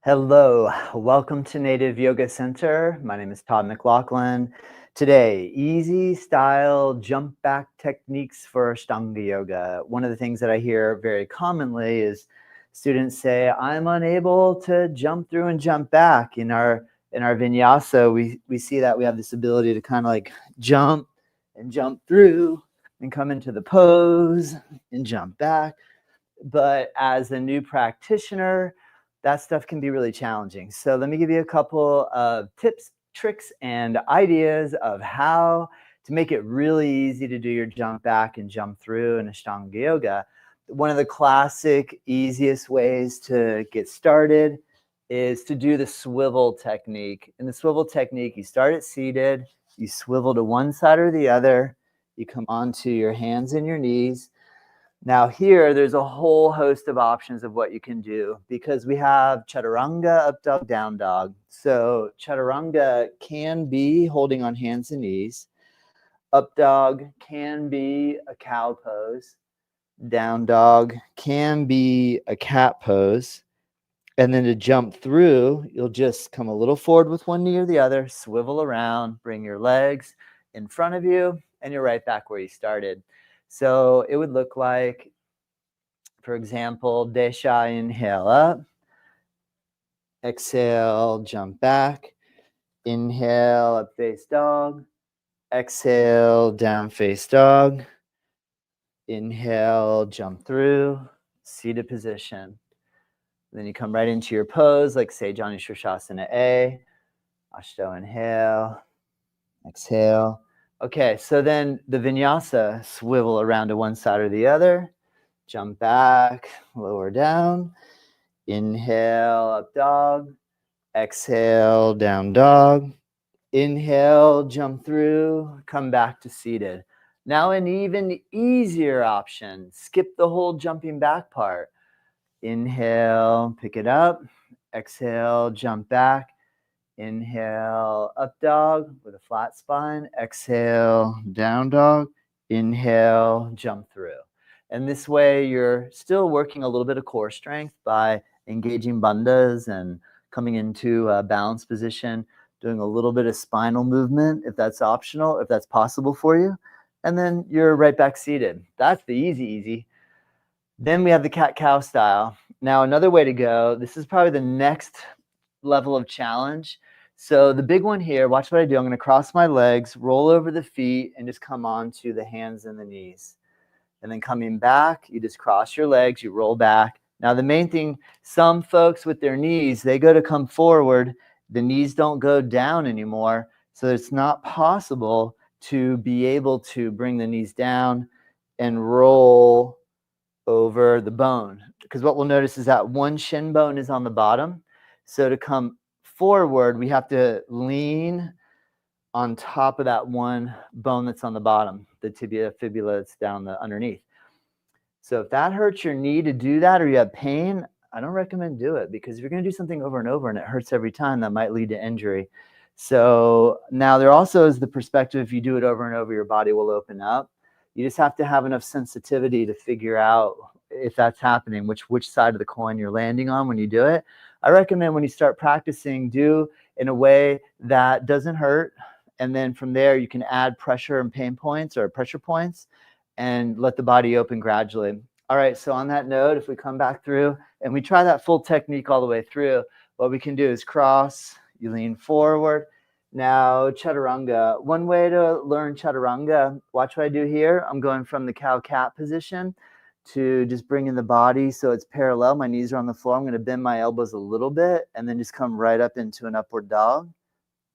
Hello, welcome to Native Yoga Center. My name is Todd McLaughlin. Today, easy style jump back techniques for Ashtanga yoga. One of the things that I hear very commonly is students say, I'm unable to jump through and jump back. In our vinyasa, we see that we have this ability to kind of like jump and jump through and come into the pose and jump back. But as a new practitioner, that stuff can be really challenging. So let me give you a couple of tips, tricks, and ideas of how to make it really easy to do your jump back and jump through in Ashtanga yoga. One of the classic, easiest ways to get started is to do the swivel technique. In the swivel technique, you start it seated, you swivel to one side or the other, you come onto your hands and your knees. Now here, there's a whole host of options of what you can do because we have chaturanga, up dog, down dog. So chaturanga can be holding on hands and knees. Up dog can be a cow pose. Down dog can be a cat pose. And then to jump through, you'll just come a little forward with one knee or the other, swivel around, bring your legs in front of you, and you're right back where you started. So it would look like, for example, Desha, inhale up, exhale, jump back, inhale, up face dog, exhale, down face dog, inhale, jump through, seated position. Then you come right into your pose, like say Janu Shirshasana A, Ashto, inhale, exhale. Okay, so then the vinyasa, swivel around to one side or the other, jump back, lower down, inhale, up dog, exhale, down dog, inhale, jump through, come back to seated. Now an even easier option, skip the whole jumping back part. Inhale, pick it up, exhale, jump back, inhale, up dog with a flat spine, exhale, down dog, inhale, jump through. And this way you're still working a little bit of core strength by engaging bandhas and coming into a balanced position, doing a little bit of spinal movement if that's optional, if that's possible for you. And then you're right back seated. That's the easy. Then we have the cat-cow style. Now another way to go, this is probably the next level of challenge. So the big one here, watch what I do. I'm going to cross my legs, roll over the feet, and just come onto the hands and the knees. And then coming back, you just cross your legs, you roll back. Now the main thing, some folks with their knees, they go to come forward, the knees don't go down anymore. So it's not possible to be able to bring the knees down and roll over the bone. Because what we'll notice is that one shin bone is on the bottom. So to come forward, we have to lean on top of that one bone that's on the bottom, the tibia, fibula that's down the underneath. So if that hurts your knee to do that or you have pain, I don't recommend do it because if you're going to do something over and over and it hurts every time, that might lead to injury. So now there also is the perspective, if you do it over and over, your body will open up. You just have to have enough sensitivity to figure out if that's happening, which side of the coin you're landing on when you do it. I recommend when you start practicing, do in a way that doesn't hurt. And then from there, you can add pressure and pain points or pressure points and let the body open gradually. All right, so on that note, if we come back through and we try that full technique all the way through, what we can do is cross, you lean forward. Now, chaturanga. One way to learn chaturanga, watch what I do here. I'm going from the cow-cat position to just bringing the body so it's parallel. My knees are on the floor. I'm going to bend my elbows a little bit and then just come right up into an upward dog.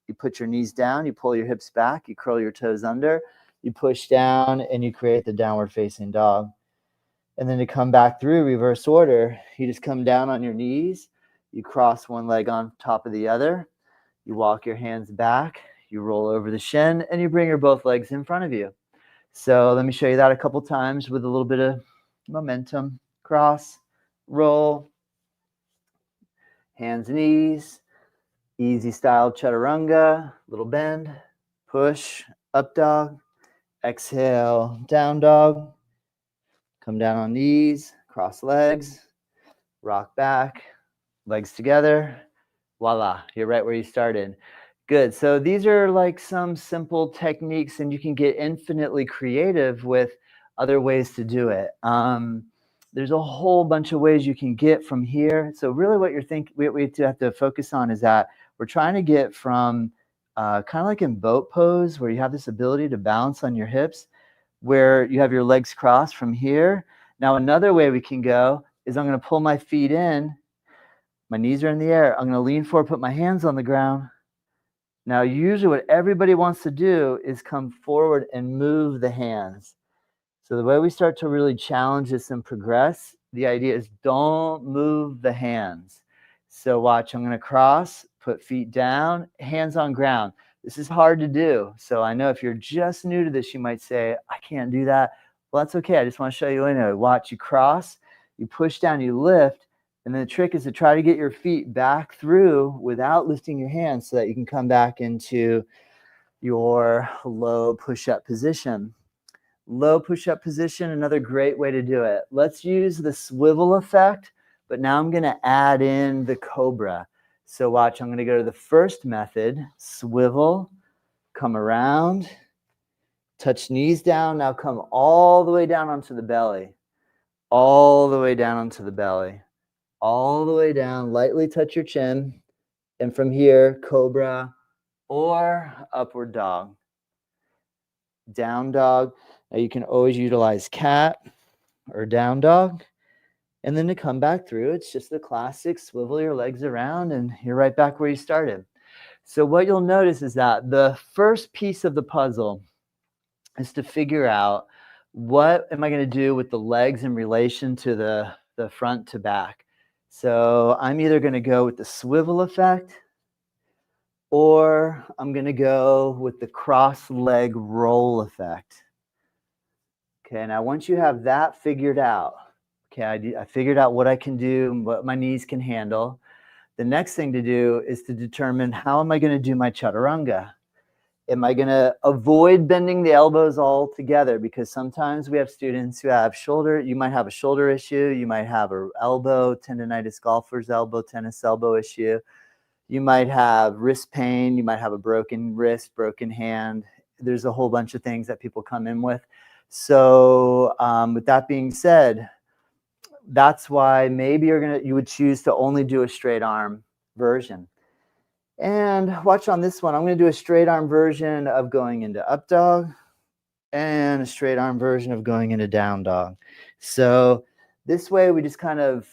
You put your knees down, you pull your hips back, you curl your toes under, you push down, and you create the downward facing dog. And then to come back through reverse order, you just come down on your knees, you cross one leg on top of the other, you walk your hands back, you roll over the shin, and you bring your both legs in front of you. So let me show you that a couple times with a little bit of momentum. Cross, roll, hands, knees, easy style chaturanga, little bend, push, up dog, exhale, down dog, come down on knees, cross legs, rock back, legs together. Voila, you're right where you started. Good. So these are like some simple techniques, and you can get infinitely creative with other ways to do it. There's a whole bunch of ways you can get from here. So really what we have to focus on is that we're trying to get from kind of like in boat pose, where you have this ability to balance on your hips, where you have your legs crossed from here. Now another way we can go is I'm going to pull my feet in. My knees are in the air. I'm going to lean forward, put my hands on the ground. Now, usually what everybody wants to do is come forward and move the hands. So the way we start to really challenge this and progress, the idea is don't move the hands. So watch, I'm going to cross, put feet down, hands on ground. This is hard to do. So I know if you're just new to this, you might say, I can't do that. Well, that's okay. I just want to show you anyway. Watch, you cross, you push down, you lift. And then the trick is to try to get your feet back through without lifting your hands so that you can come back into your low push-up position. Low push-up position, another great way to do it. Let's use the swivel effect, but now I'm going to add in the cobra. So watch, I'm going to go to the first method, swivel, come around, touch knees down, now come all the way down onto the belly, all the way down onto the belly. All the way down, lightly touch your chin, and from here, cobra or upward dog. Down dog. Now you can always utilize cat or down dog. And then to come back through, it's just the classic swivel your legs around and you're right back where you started. So what you'll notice is that the first piece of the puzzle is to figure out, what am I going to do with the legs in relation to the front to back? So I'm either going to go with the swivel effect, or I'm going to go with the cross leg roll effect. Okay, now once you have that figured out, okay, I figured out what I can do and what my knees can handle. The next thing to do is to determine, how am I going to do my chaturanga? Am I going to avoid bending the elbows altogether? Because sometimes we have students who have you might have a shoulder issue, you might have an elbow tendonitis, golfer's elbow, tennis elbow issue. You might have wrist pain, you might have a broken wrist, broken hand. There's a whole bunch of things that people come in with. So with that being said, that's why maybe you would choose to only do a straight arm version. And watch on this one, I'm going to do a straight arm version of going into up dog and a straight arm version of going into down dog. So this way we just kind of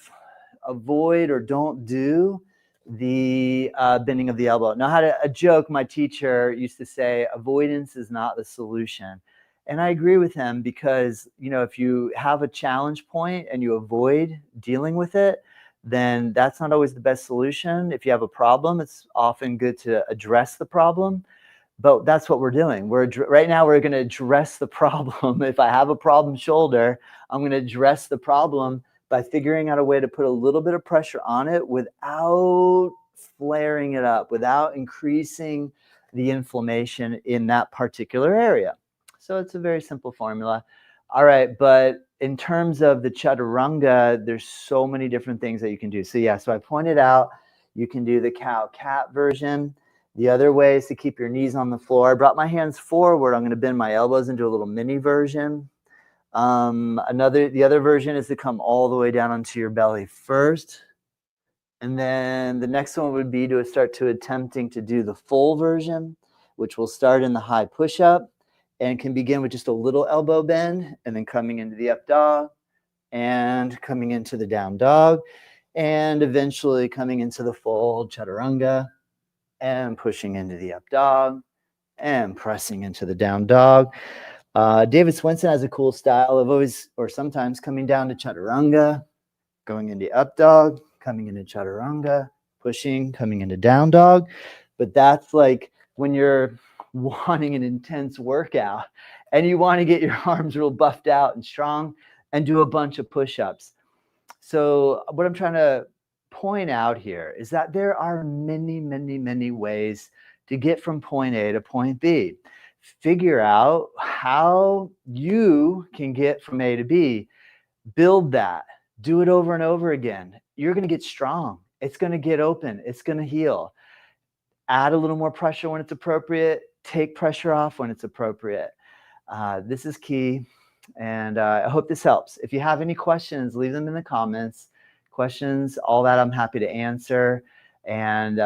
avoid or don't do the bending of the elbow. Now, a joke my teacher used to say, avoidance is not the solution. And I agree with him, because, you know, if you have a challenge point and you avoid dealing with it, then that's not always the best solution. If you have a problem, it's often good to address the problem. But that's what we're doing. Right now we're going to address the problem. If I have a problem shoulder, I'm going to address the problem by figuring out a way to put a little bit of pressure on it without flaring it up, without increasing the inflammation in that particular area. So it's a very simple formula. All right, but in terms of the chaturanga, there's so many different things that you can do. So yeah, so I pointed out you can do the cow-cat version. The other way is to keep your knees on the floor. I brought my hands forward. I'm going to bend my elbows into a little mini version. The other version is to come all the way down onto your belly first. And then the next one would be to start attempting to do the full version, which will start in the high push-up and can begin with just a little elbow bend, and then coming into the up dog and coming into the down dog, and eventually coming into the full chaturanga and pushing into the up dog and pressing into the down dog. David Swenson has a cool style of sometimes coming down to chaturanga, going into up dog, coming into chaturanga, pushing, coming into down dog. But that's like when you're wanting an intense workout and you want to get your arms real buffed out and strong and do a bunch of push-ups. So what I'm trying to point out here is that there are many, many, many ways to get from point A to point B. Figure out how you can get from A to B. Build that. Do it over and over again. You're going to get strong It's going to get open. It's going to heal. Add a little more pressure when it's appropriate. Take pressure off when it's appropriate. This is key. And I hope this helps. If you have any questions, leave them in the comments. Questions, all that I'm happy to answer. And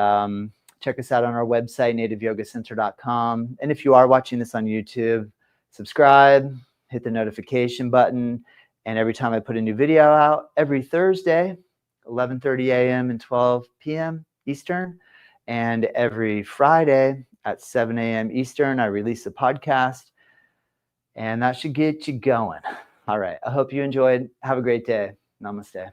check us out on our website, nativeyogacenter.com. And if you are watching this on YouTube, subscribe, hit the notification button. And every time I put a new video out, every Thursday, 11:30 a.m. and 12 p.m. Eastern, and every Friday at 7 a.m. Eastern, I release a podcast. And that should get you going. All right. I hope you enjoyed. Have a great day. Namaste.